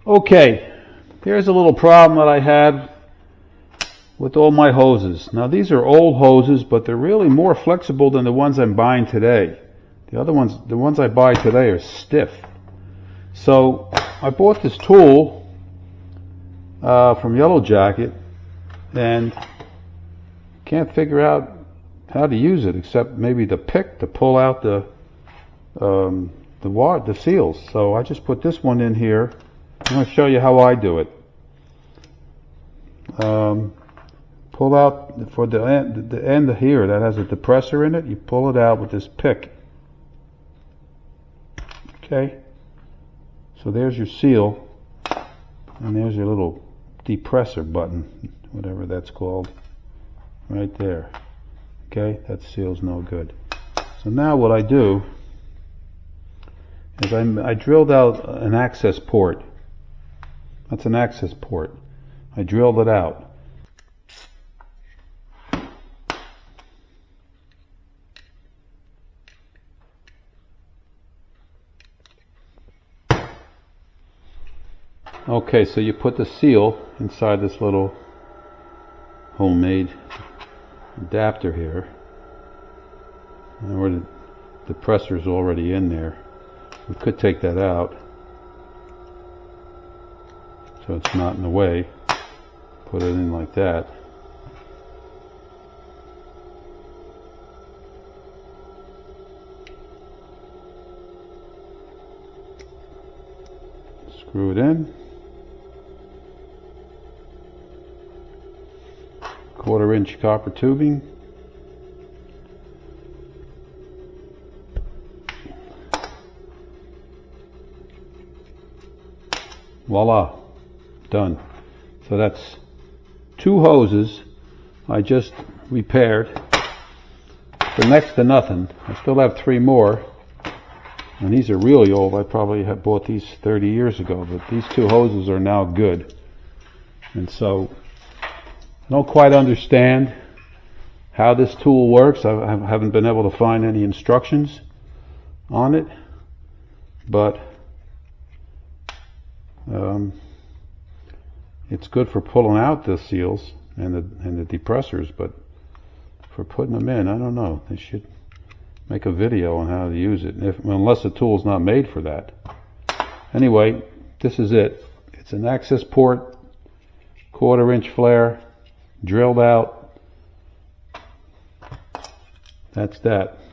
Okay, here's a little problem that I had with all my hoses. Now these are old hoses, but they're really more flexible than the ones I'm buying today. The ones I buy today are stiff. So I bought this tool from Yellow Jacket and can't figure out how to use it except maybe the pick to pull out the seals. So I just put this one in here. I'm going to show you how I do it. Pull out for the end here that has a depressor in it. You pull it out with this pick. Okay. So there's your seal, and there's your little depressor button, whatever that's called, right there. Okay, that seal's no good. So now what I do is I drilled out an access port. That's an access port. I drilled it out. Okay, so you put the seal inside this little homemade adapter here. And the pressure's already in there. We could take that out so it's not in the way. Put it in like that. Screw it in. 1/4 inch copper tubing. Voila, done. So that's 2 hoses I just repaired for next to nothing. I still have 3 more, and these are really old. I probably have bought these 30 years ago, but these 2 hoses are now good. And so I don't quite understand how this tool works. I haven't been able to find any instructions on it, but it's good for pulling out the seals and the depressors, but for putting them in, I don't know. They should make a video on how to use it, unless the tool's not made for that. Anyway, this is it. It's an access port, 1/4 inch flare, drilled out. That's that.